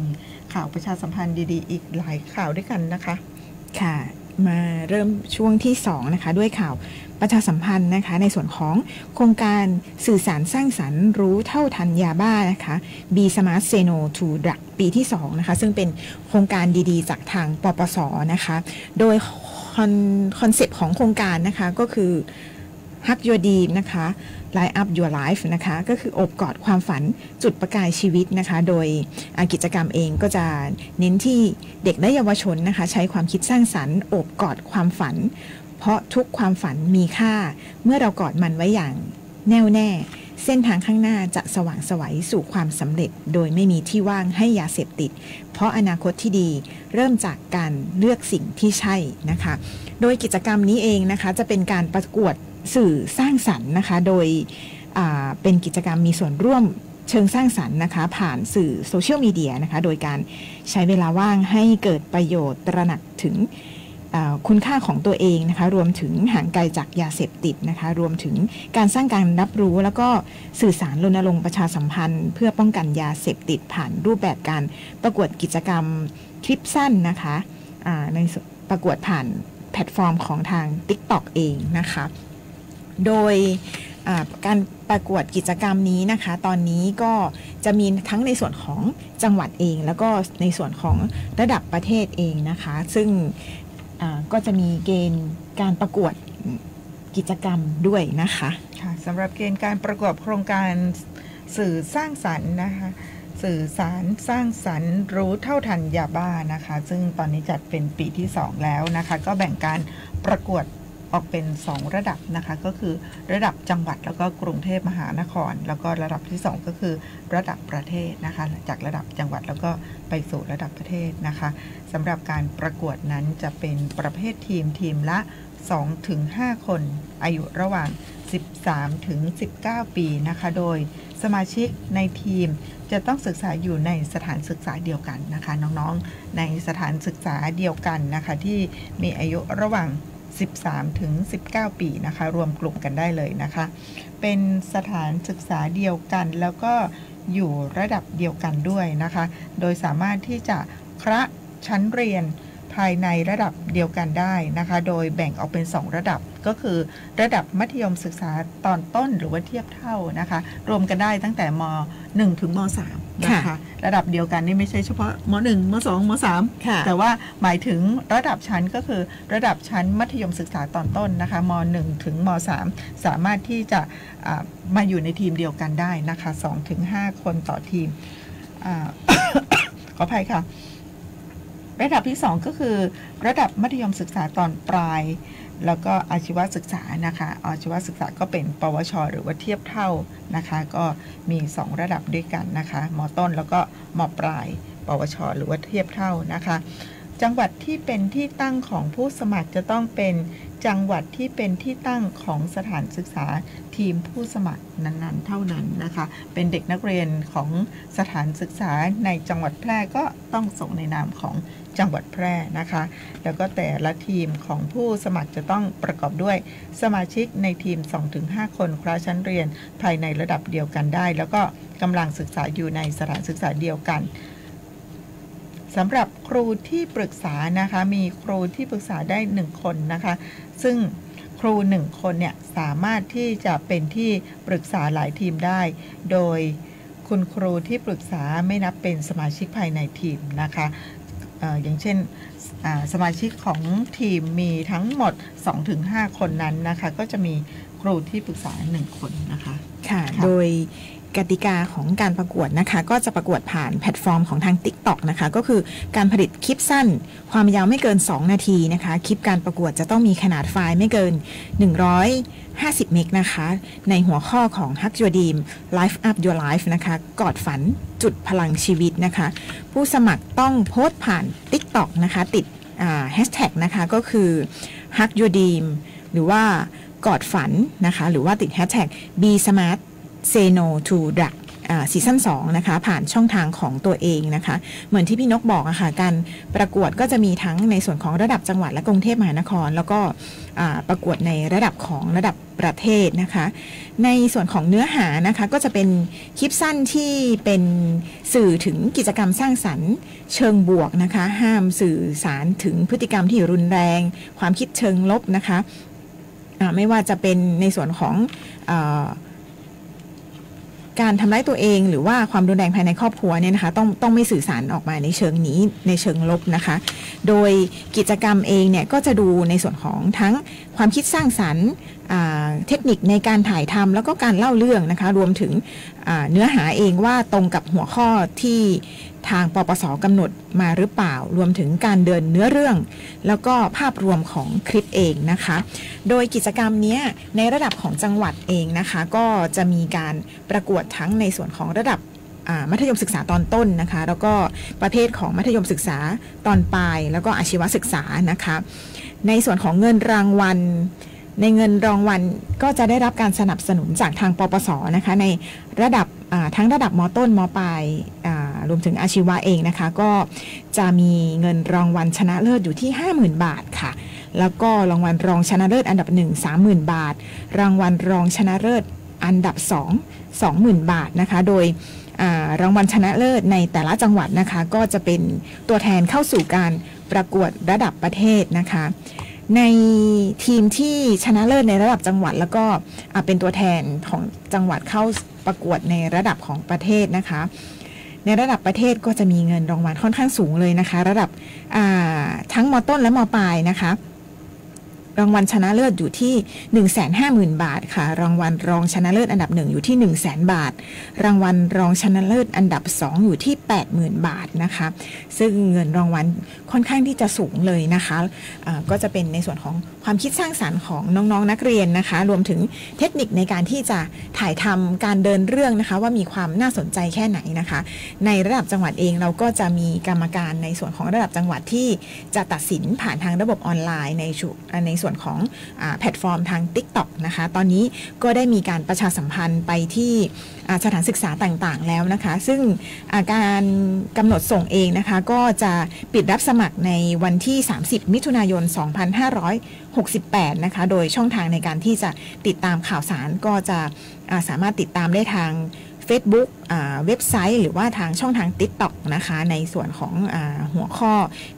ข่าวประชาสัมพันธ์ดีๆอีกหลายข่าวด้วยกันนะคะค่ะมาเริ่มช่วงที่2นะคะด้วยข่าวประชาสัมพันธ์นะคะในส่วนของโครงการสื่อสารสร้างสรรค์รู้เท่าทันยาบ้านะคะ Be Smart Say No to Drug ปีที่2นะคะซึ่งเป็นโครงการดีๆจากทางปปส.นะคะโดยคอนเซปต์ของโครงการนะคะก็คือฮักยูดีนะคะ Light Up Your Life นะคะก็คือโอบกอดความฝันจุดประกายชีวิตนะคะโดยกิจกรรมเองก็จะเน้นที่เด็กและเยาวชนนะคะใช้ความคิดสร้างสรรค์โอบกอดความฝันเพราะทุกความฝันมีค่าเมื่อเรากอดมันไว้อย่างแน่วแน่เส้นทางข้างหน้าจะสว่างไสวสู่ความสำเร็จโดยไม่มีที่ว่างให้ยาเสพติดเพราะอนาคตที่ดีเริ่มจากการเลือกสิ่งที่ใช่นะคะโดยกิจกรรมนี้เองนะคะจะเป็นการประกวดสื่อสร้างสรรค์นะคะโดยเป็นกิจกรรมมีส่วนร่วมเชิงสร้างสรรค์นะคะผ่านสื่อโซเชียลมีเดียนะคะโดยการใช้เวลาว่างให้เกิดประโยชน์ตระหนักถึงคุณค่าของตัวเองนะคะรวมถึงห่างไกลจากยาเสพติดนะคะรวมถึงการสร้างการรับรู้แล้วก็สื่อสารรณรงค์ประชาสัมพันธ์เพื่อป้องกันยาเสพติดผ่านรูปแบบการประกวดกิจกรรมคลิปสั้นนะคะในประกวดผ่านแพลตฟอร์มของทาง TikTok เองนะคะโดยการประกวดกิจกรรมนี้นะคะตอนนี้ก็จะมีทั้งในส่วนของจังหวัดเองแล้วก็ในส่วนของระดับประเทศเองนะคะซึ่งก็จะมีเกณฑ์การประกวดกิจกรรมด้วยนะคะค่ะสำหรับเกณฑ์การประกวดโครงการสื่อสร้างสรรค์นะคะสื่อสารสร้างสรรค์รู้เท่าทันยาบ้านะคะซึ่งตอนนี้จัดเป็นปีที่2แล้วนะคะก็แบ่งการประกวดออกเป็น2ระดับนะคะก็คือระดับจังหวัดแล้วก็กรุงเทพมหานครแล้วก็ระดับที่2ก็คือระดับประเทศนะคะจากระดับจังหวัดแล้วก็ไปสู่ระดับประเทศนะคะสำหรับการประกวดนั้นจะเป็นประเภททีมละ 2-5 คนอายุระหว่าง13-19 ปีนะคะโดยสมาชิกในทีมจะต้องศึกษาอยู่ในสถานศึกษาเดียวกันนะคะน้องๆในสถานศึกษาเดียวกันนะคะที่มีอายุระหว่าง13-19 ปีนะคะรวมกลุ่มกันได้เลยนะคะเป็นสถานศึกษาเดียวกันแล้วก็อยู่ระดับเดียวกันด้วยนะคะโดยสามารถที่จะคละชั้นเรียนภายในระดับเดียวกันได้นะคะโดยแบ่งออกเป็น2ระดับก็คือระดับมัธยมศึกษาตอนต้นหรือว่าเทียบเท่านะคะรวมกันได้ตั้งแต่ม.1 ถึงม.3 นะคะระดับเดียวกันนี่ไม่ใช่เฉพาะม.1 ม.2 ม.3 แต่ว่าหมายถึงระดับชั้นก็คือระดับชั้นมัธยมศึกษาตอนต้นนะคะม.1 ถึงม.3 สามารถที่จะมาอยู่ในทีมเดียวกันได้นะคะ 2-5 คนต่อทีม ขออภัยค่ะระดับที่2ก็คือระดับมัธยมศึกษาตอนปลายแล้วก็อาชีวศึกษานะคะอาชีวศึกษาก็เป็นปวชหรือว่าเทียบเท่านะคะก็มี2ระดับด้วยกันนะคะม.ต้นแล้วก็ม.ปลายปวชหรือว่าเทียบเท่านะคะจังหวัดที่เป็นที่ตั้งของผู้สมัครจะต้องเป็นจังหวัดที่เป็นที่ตั้งของสถานศึกษาทีมผู้สมัครนั้นๆเท่านั้นนะคะเป็นเด็กนักเรียนของสถานศึกษาในจังหวัดแพร่ก็ต้องส่งในนามของจังหวัดแพร่นะคะแล้วก็แต่ละทีมของผู้สมัครจะต้องประกอบด้วยสมาชิกในทีม 2-5 คนคละชั้นเรียนภายในระดับเดียวกันได้แล้วก็กำลังศึกษาอยู่ในสถานศึกษาเดียวกันสำหรับครูที่ปรึกษานะคะมีครูที่ปรึกษาได้1คนนะคะซึ่งครู1คนเนี่ยสามารถที่จะเป็นที่ปรึกษาหลายทีมได้โดยคุณครูที่ปรึกษาไม่นับเป็นสมาชิกภายในทีมนะคะอย่างเช่นสมาชิกของทีมมีทั้งหมด 2-5 คนนั้นนะคะก็จะมีครูที่ปรึกษา1คนนะคะค่ะโดยกติกาของการประกวดนะคะก็จะประกวดผ่านแพลตฟอร์มของทาง TikTok นะคะก็คือการผลิตคลิปสั้นความยาวไม่เกิน2นาทีนะคะคลิปการประกวดจะต้องมีขนาดไฟล์ไม่เกิน150 เมกนะคะในหัวข้อของ Hug Your Dream Life Up Your Life นะคะกอดฝันจุดพลังชีวิตนะคะผู้สมัครต้องโพสต์ผ่าน TikTok นะคะติดแฮชแท็กนะคะก็คือ Hug Your Dream หรือว่ากอดฝันนะคะหรือว่าติดแฮชแท็ก Be Smart Say No to Drug ซีซั่น2นะคะผ่านช่องทางของตัวเองนะคะเหมือนที่พี่นกบอกอะค่ะการประกวดก็จะมีทั้งในส่วนของระดับจังหวัดและกรุงเทพมหานครแล้วก็ประกวดในระดับของระดับประเทศนะคะในส่วนของเนื้อหานะคะก็จะเป็นคลิปสั้นที่เป็นสื่อถึงกิจกรรมสร้างสรรค์เชิงบวกนะคะห้ามสื่อสารถึงพฤติกรรมที่รุนแรงความคิดเชิงลบนะคะไม่ว่าจะเป็นในส่วนของการทำร้ายตัวเองหรือว่าความรุนแรงภายในครอบครัวเนี่ยนะคะต้องไม่สื่อสารออกมาในเชิงนี้ในเชิงลบนะคะโดยกิจกรรมเองเนี่ยก็จะดูในส่วนของทั้งความคิดสร้างสรรค์ เทคนิคในการถ่ายทำแล้วก็การเล่าเรื่องนะคะรวมถึงเนื้อหาเองว่าตรงกับหัวข้อที่ทางปปส.กำหนดมาหรือเปล่ารวมถึงการเดินเนื้อเรื่องแล้วก็ภาพรวมของคลิปเองนะคะโดยกิจกรรมนี้ในระดับของจังหวัดเองนะคะก็จะมีการประกวดทั้งในส่วนของระดับมัธยมศึกษาตอนต้นนะคะแล้วก็ประเภทของมัธยมศึกษาตอนปลายแล้วก็อาชีวศึกษานะคะในส่วนของเงินรางวัลในเงินรางวัลก็จะได้รับการสนับสนุนจากทางปปส.นะคะในระดับทั้งระดับม.ต้นม.ปลายรวมถึงอาชีวะเองนะคะก็จะมีเงินรางวัลชนะเลิศอยู่ที่ 50,000 บาทค่ะแล้วก็รางวัลรองชนะเลิศอันดับ1 30,000 บาทรางวัลรองชนะเลิศอันดับ2 20,000 บาทนะคะโดยรางวัลชนะเลิศในแต่ละจังหวัดนะคะก็จะเป็นตัวแทนเข้าสู่การประกวดระดับประเทศนะคะในทีมที่ชนะเลิศในระดับจังหวัดแล้วก็เป็นตัวแทนของจังหวัดเข้าประกวดในระดับของประเทศนะคะในระดับประเทศก็จะมีเงินรางวัลค่อนข้างสูงเลยนะคะระดับทั้งม.ต้นและม.ปลายนะคะรางวัลชนะเลิศอยู่ที่ 150,000 บาทค่ะรางวัลรองชนะเลิศอันดับ1อยู่ที่ 100,000 บาทรางวัลรองชนะเลิศอันดับ2อยู่ที่ 80,000 บาทนะคะซึ่งเงินรางวัลค่อนข้างที่จะสูงเลยนะคะก็จะเป็นในส่วนของความคิดสร้างสรรค์ของน้องๆนักเรียนนะคะรวมถึงเทคนิคในการที่จะถ่ายทำการเดินเรื่องนะคะว่ามีความน่าสนใจแค่ไหนนะคะในระดับจังหวัดเองเราก็จะมีกรรมการในส่วนของระดับจังหวัดที่จะตัดสินผ่านทางระบบออนไลน์ในส่วนของแพลตฟอร์มทาง TikTok นะคะตอนนี้ก็ได้มีการประชาสัมพันธ์ไปที่สถานศึกษาต่างๆแล้วนะคะซึ่งการกำหนดส่งเองนะคะก็จะปิดรับสมัครในวันที่30มิถุนายน2568นะคะโดยช่องทางในการที่จะติดตามข่าวสารก็จะสามารถติดตามได้ทางFacebook เว็บไซต์หรือว่าทางช่องทาง TikTok นะคะในส่วนของหัวข้อ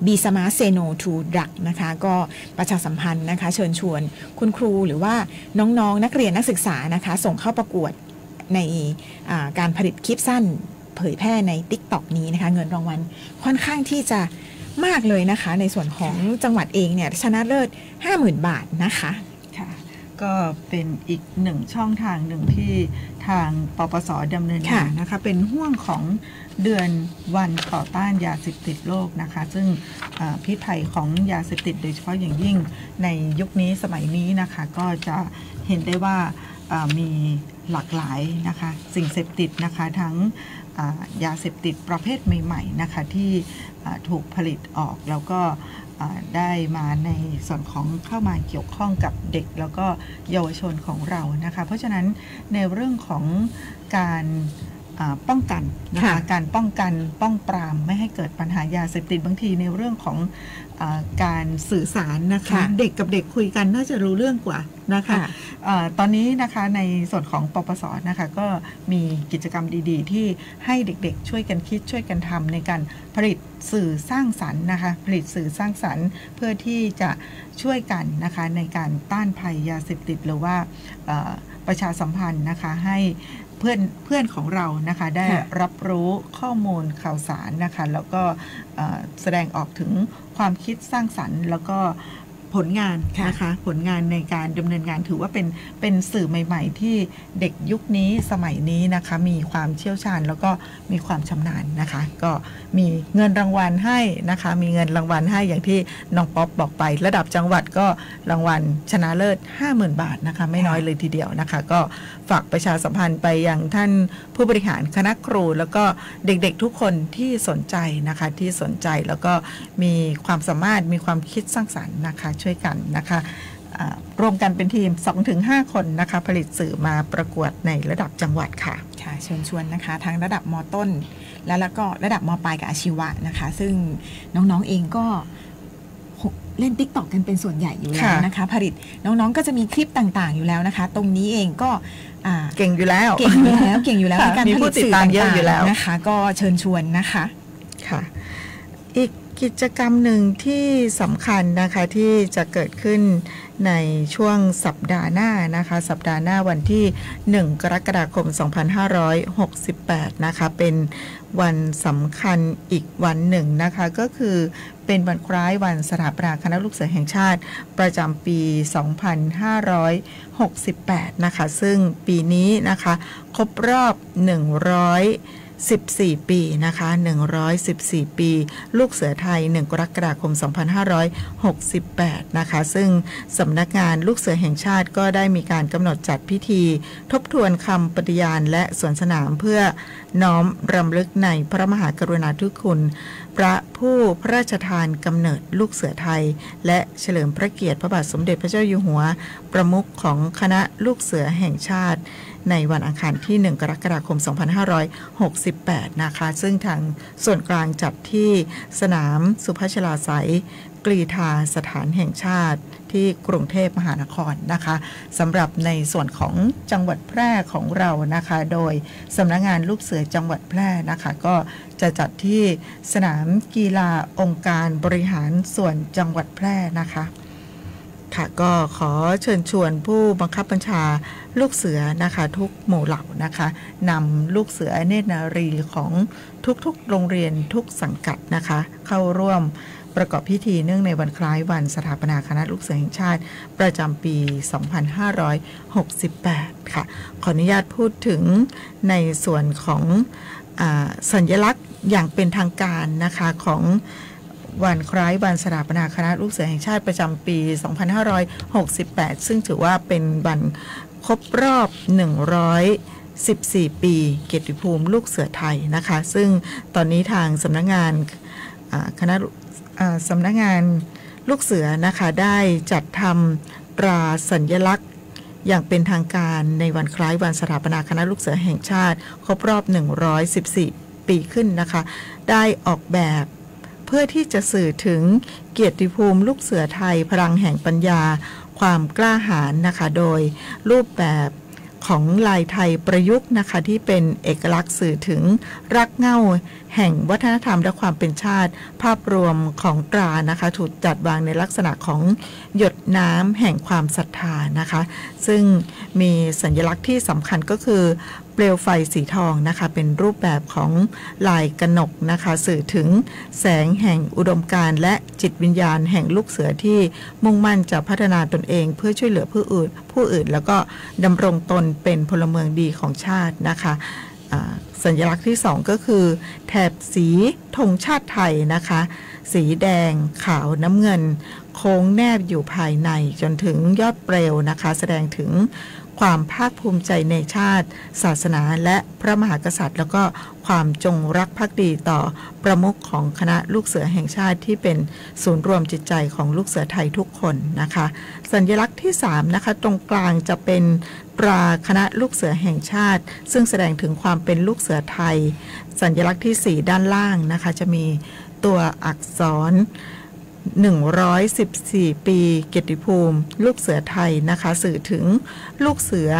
Be Smart Say No to Drug นะคะก็ประชาสัมพันธ์นะคะเชิญชวนคุณครูหรือว่าน้องๆนักเรียนนักศึกษานะคะส่งเข้าประกวดในการผลิตคลิปสั้นเผยแพร่ใน TikTok นี้นะคะเงินรางวัลค่อนข้างที่จะมากเลยนะคะในส่วนของจังหวัดเองเนี่ยชนะเลิศ 50,000 บาทนะคะก็เป็นอีกหนึ่งช่องทางหนึ่งที่ทางปปส.ดำเนินงานนะคะเป็นห่วงของเดือนวันต่อต้านยาเสพติดโลกนะคะซึ่งพิษภัยของยาเสพติดโดยเฉพาะอย่างยิ่งในยุคนี้สมัยนี้นะคะก็จะเห็นได้ว่ามีหลากหลายนะคะสิ่งเสพติดนะคะทั้งยาเสพติดประเภทใหม่ๆนะคะที่ถูกผลิตออกแล้วก็ได้มาในส่วนของเข้ามาเกี่ยวข้องกับเด็กแล้วก็เยาวชนของเรานะคะเพราะฉะนั้นในเรื่องของการป้องกันนะคะการป้องกันป้องปรามไม่ให้เกิดปัญหายาเสพติดบางทีในเรื่องของการสื่อสารนะคะเด็กกับเด็กคุยกันน่าจะรู้เรื่องกว่านะคะตอนนี้นะคะในส่วนของปปส.นะคะก็มีกิจกรรมดีๆที่ให้เด็กๆช่วยกันคิดช่วยกันทำในการผลิตสื่อสร้างสรรค์นะคะผลิตสื่อสร้างสรรค์เพื่อที่จะช่วยกันนะคะในการต้านภัยยาเสพติดหรือว่าประชาสัมพันธ์นะคะให้เพื่อนของเรานะคะได้รับรู้ข้อมูลข่าวสารนะคะแล้วก็แสดงออกถึงความคิดสร้างสรรค์แล้วก็ผลงานนะคะผลงานในการดำเนินงานถือว่าเป็นสื่อใหม่ๆที่เด็กยุคนี้สมัยนี้นะคะมีความเชี่ยวชาญแล้วก็มีความชำนาญนะคะก็มีเงินรางวัลให้นะคะมีเงินรางวัลให้อย่างที่น้องป๊อปบอกไประดับจังหวัดก็รางวัลชนะเลิศ 50,000 บาทนะคะไม่น้อยเลยทีเดียวนะคะก็ฝากประชาสัมพันธ์ไปยังท่านผู้บริหารคณะครูแล้วก็เด็กๆทุกคนที่สนใจนะคะที่สนใจแล้วก็มีความสามารถมีความคิดสร้างสรรค์นะคะช่วยกันนะคะรวมกันเป็นทีม 2-5 คนนะคะผลิตสื่อมาประกวดในระดับจังหวัดค่ะค่ะเชิญชวนนะคะทั้งระดับม.ต้นแล้วก็ระดับม.ปลายกับอาชีวะนะคะซึ่งน้องๆเองก็เล่น TikTok กันเป็นส่วนใหญ่อยู่แล้วนะคะผลิตน้องๆก็จะมีคลิปต่างๆอยู่แล้วนะคะตรงนี้เองก็เก่งอยู่แล้วเก่งอยู่แล้วในการผลิตสื่อต่างๆนะคะก็เชิญชวนนะคะค่ะอีกกิจกรรมหนึ่งที่สำคัญนะคะที่จะเกิดขึ้นในช่วงสัปดาห์หน้านะคะสัปดาห์หน้าวันที่1กรกฎาคม2568นะคะเป็นวันสำคัญอีกวันหนึ่งนะคะก็คือเ เป็นวันคล้ายวันสถาปนาคณะลูกเสือแห่งชาติประจำปี 2568 นะคะซึ่งปีนี้นะคะครบรอบ114 ปีนะคะ114 ปีลูกเสือไทย1 กรกฎาคม 2568 นะคะซึ่งสำนักงานลูกเสือแห่งชาติก็ได้มีการกำหนดจัดพิธีทบทวนคำปฏิญาณและสวนสนามเพื่อน้อมรำลึกในพระมหากรุณาธิคุณพระผู้พระราชทานกำเนิดลูกเสือไทยและเฉลิมพระเกียรติพระบาทสมเด็จพระเจ้าอยู่หัวประมุขของคณะลูกเสือแห่งชาติในวันอังคารที่1 กรกฎาคม 2568 นะคะซึ่งทางส่วนกลางจัดที่สนามสุพัชลาไสยกรีฑาสถานแห่งชาติที่กรุงเทพมหานครนะคะสำหรับในส่วนของจังหวัดแพร่ของเรานะคะโดยสำนักงานลูกเสือจังหวัดแพร่นะคะก็จะจัดที่สนามกีฬาองค์การบริหารส่วนจังหวัดแพร่นะคะค่ะก็ขอเชิญชวนผู้บังคับบัญชาลูกเสือนะคะทุกหมู่เหล่านะคะนำลูกเสือเนตรนารีของทุกๆโรงเรียนทุกสังกัดนะคะเข้าร่วมประกอบพิธีเนื่องในวันคล้ายวันสถาปนาคณะลูกเสือแห่งชาติประจำปี 2568 ค่ะขออนุญาตพูดถึงในส่วนของสัญลักษณ์อย่างเป็นทางการนะคะของวันคล้ายวันสถาปนาคณะลูกเสือแห่งชาติประจำปี 2568 ซึ่งถือว่าเป็นวันครบรอบ114 ปีเกียรติภูมิลูกเสือไทยนะคะซึ่งตอนนี้ทางสำนักงานสำนักงานลูกเสือนะคะได้จัดทำตราสัญลักษณ์อย่างเป็นทางการในวันคล้ายวันสถาปนาคณะลูกเสือแห่งชาติครบรอบ114 ปีขึ้นนะคะได้ออกแบบเพื่อที่จะสื่อถึงเกียรติภูมิลูกเสือไทยพลังแห่งปัญญาความกล้าหาญนะคะโดยรูปแบบของลายไทยประยุกต์นะคะที่เป็นเอกลักษณ์สื่อถึงรากเหง้าแห่งวัฒนธรรมและความเป็นชาติภาพรวมของตรานะคะถูกจัดวางในลักษณะของหยดน้ำแห่งความศรัทธานะคะซึ่งมีสัญลักษณ์ที่สำคัญก็คือเปลวไฟสีทองนะคะเป็นรูปแบบของลายกนกนะคะสื่อถึงแสงแห่งอุดมการณ์และจิตวิญญาณแห่งลูกเสือที่มุ่งมั่นจะพัฒนาตนเองเพื่อช่วยเหลือผู้อื่นแล้วก็ดำรงตนเป็นพลเมืองดีของชาตินะคะสัญลักษณ์ที่2ก็คือแถบสีธงชาติไทยนะคะสีแดงขาวน้ำเงินโค้งแนบอยู่ภายในจนถึงยอดเปลวนะคะแสดงถึงความภาคภูมิใจในชาติศาสนาและพระมหากษัตริย์แล้วก็ความจงรักภักดีต่อประมุขของคณะลูกเสือแห่งชาติที่เป็นศูนย์รวมจิตใจของลูกเสือไทยทุกคนนะคะสัญลักษณ์ที่3นะคะตรงกลางจะเป็นตราคณะลูกเสือแห่งชาติซึ่งแสดงถึงความเป็นลูกเสือไทยสัญลักษณ์ที่4ด้านล่างนะคะจะมีตัวอักษร114 ปีเกียรติภูมิลูกเสือไทยนะคะสื่อถึงลูกเสือ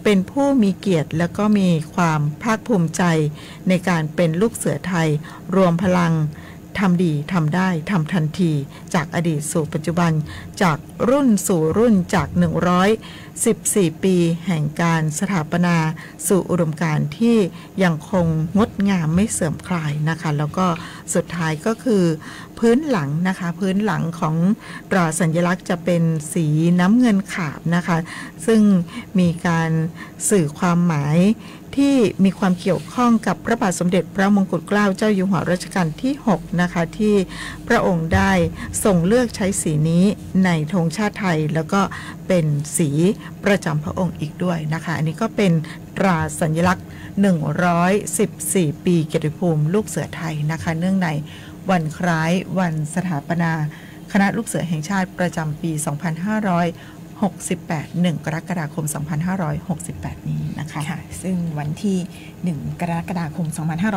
เป็นผู้มีเกียรติแล้วก็มีความภาคภูมิใจในการเป็นลูกเสือไทยรวมพลังทำดีทำได้ทำทันทีจากอดีตสู่ปัจจุบันจากรุ่นสู่รุ่นจาก114 ปีแห่งการสถาปนาสู่อุดมการณ์ที่ยังคงงดงามไม่เสื่อมคลายนะคะแล้วก็สุดท้ายก็คือพื้นหลังนะคะพื้นหลังของตราสัญลักษณ์จะเป็นสีน้ำเงินขาวนะคะซึ่งมีการสื่อความหมายที่มีความเกี่ยวข้องกับพระบาทสมเด็จพระมงกุฎเกล้าเจ้าอยู่หัวรัชกาลที่6นะคะที่พระองค์ได้ทรงเลือกใช้สีนี้ในธงชาติไทยแล้วก็เป็นสีประจำพระองค์อีกด้วยนะคะอันนี้ก็เป็นตราสัญลักษณ์114 ปีเกียรติภูมิลูกเสือไทยนะคะเนื่องในวันคล้ายวันสถาปนาคณะลูกเสือแห่งชาติประจำปี 2568 1 กรกฎาคม 2568 นี้นะคะค่ะซึ่งวันที่1 กรกฎาคม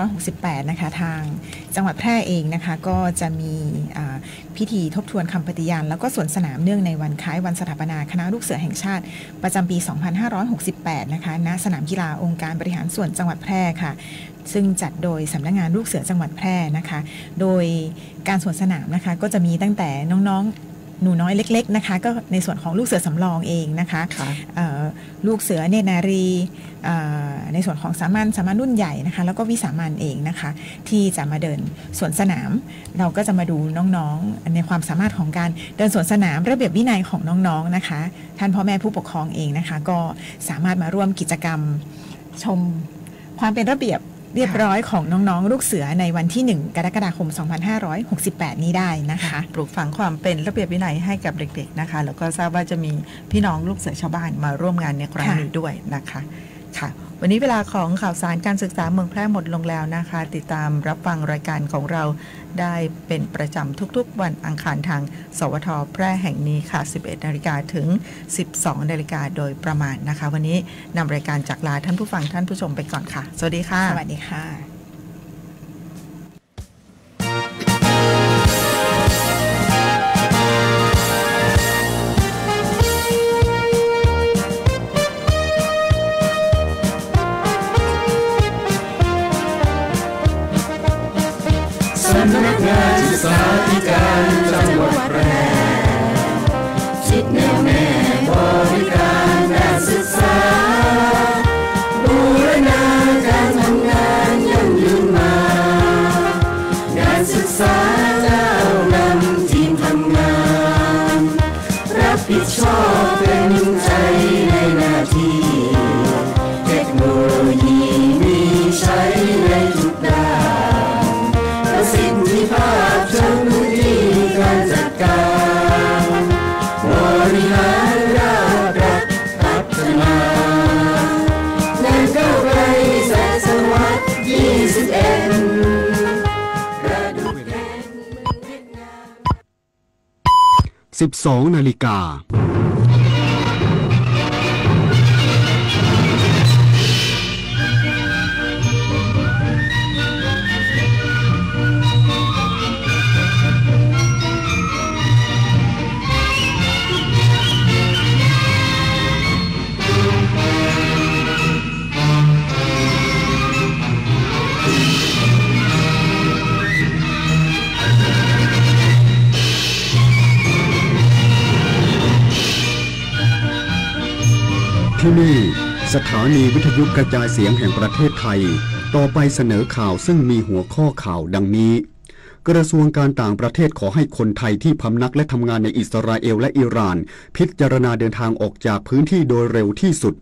2568 นะคะทางจังหวัดแพร่เองนะคะก็จะมีพิธีทบทวนคำปฏิญาณแล้วก็สวนสนามเนื่องในวันคล้ายวันสถาปนาคณะลูกเสือแห่งชาติประจำปี 2568 นะคะณสนามกีฬาองค์การบริหารส่วนจังหวัดแพร่ค่ะซึ่งจัดโดยสำนักงานลูกเสือจังหวัดแพร่นะคะโดยการสวนสนามนะคะก็จะมีตั้งแต่น้องๆ หนูน้อยเล็กๆนะคะก็ในส่วนของลูกเสือสำรองเองนะคะลูกเสือเนตรนารีในส่วนของสามัญรุ่นใหญ่นะคะแล้วก็วิสามัญเองนะคะที่จะมาเดินสวนสนามเราก็จะมาดูน้องๆในความสามารถของการเดินสวนสนามระเบียบวินัยของน้องๆนะคะท่านพ่อแม่ผู้ปกครองเองนะคะก็สามารถมาร่วมกิจกรรมชมความเป็นระเบียบเรียบร้อยของน้องๆลูกเสือในวันที่1กรกฎาคม2568นี้ได้นะคะปลูกฝังความเป็นระเบียบวินัยให้กับเด็กๆนะคะแล้วก็ทราบว่าจะมีพี่น้องลูกเสือชาวบ้านมาร่วมงานในครั้งนี้ด้วยนะคะค่ะวันนี้เวลาของข่าวสารการศึกษาเมืองแพร่หมดลงแล้วนะคะติดตามรับฟังรายการของเราได้เป็นประจำทุกๆวันอังคารทางสวทแพร่แห่งนี้ค่ะ 11 นาฬิกาถึง 12 นาฬิกาโดยประมาณนะคะวันนี้นำรายการจากลาท่านผู้ฟังท่านผู้ชมไปก่อนค่ะสวัสดีค่ะสวัสดีค่ะสำนักงานศึกษาธิการจังหวัดแพร่คิดแน่วแน่บริการการศึกษาบูรณาการทำงานยั่งยืนมางานศึกษาก้าวนำทีมทำงานรับผิดชอบเป็นใจในหน้าที่เทคโนโลยีมีใช้ในทุกด้านประสิทธิภาพเชิงพื้นที่การจัดการบริหารราบรัฐพัฒนางานก้าวไกลแสงสวัสดิ์21ระดุจแห่งเมืองเวียดนาม 12 นาฬิกาที่นี่สถานีวิทยุกระจายเสียงแห่งประเทศไทยต่อไปเสนอข่าวซึ่งมีหัวข้อข่าวดังนี้กระทรวงการต่างประเทศขอให้คนไทยที่พำนักและทำงานในอิสราเอลและอิหร่านพิจารณาเดินทางออกจากพื้นที่โดยเร็วที่สุด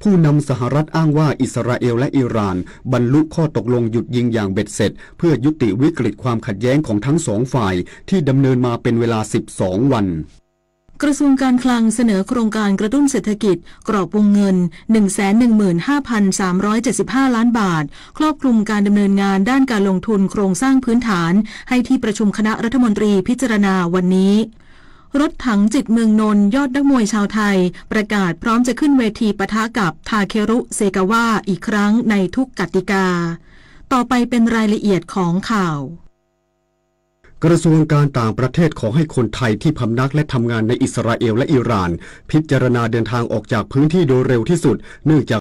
ผู้นำสหรัฐอ้างว่าอิสราเอลและอิหร่านบรรลุข้อตกลงหยุดยิงอย่างเบ็ดเสร็จเพื่อยุติวิกฤตความขัดแย้งของทั้งสองฝ่ายที่ดำเนินมาเป็นเวลา12 วันกระทรวงการคลังเสนอโครงการกระตุ้นเศรษฐกิจกรอบวงเงิน 115,375 ล้านบาทครอบคลุมการดำเนินงานด้านการลงทุนโครงสร้างพื้นฐานให้ที่ประชุมคณะรัฐมนตรีพิจารณาวันนี้รถถังจิตเมืองนนท์ยอดนักมวยชาวไทยประกาศพร้อมจะขึ้นเวทีปะทะกับทาเครุเซกาวะอีกครั้งในทุกกติกาต่อไปเป็นรายละเอียดของข่าวกระทรวงการต่างประเทศขอให้คนไทยที่พำนักและทำงานในอิสราเอลและอิหร่านพิจารณาเดินทางออกจากพื้นที่โดยเร็วที่สุดเนื่องจาก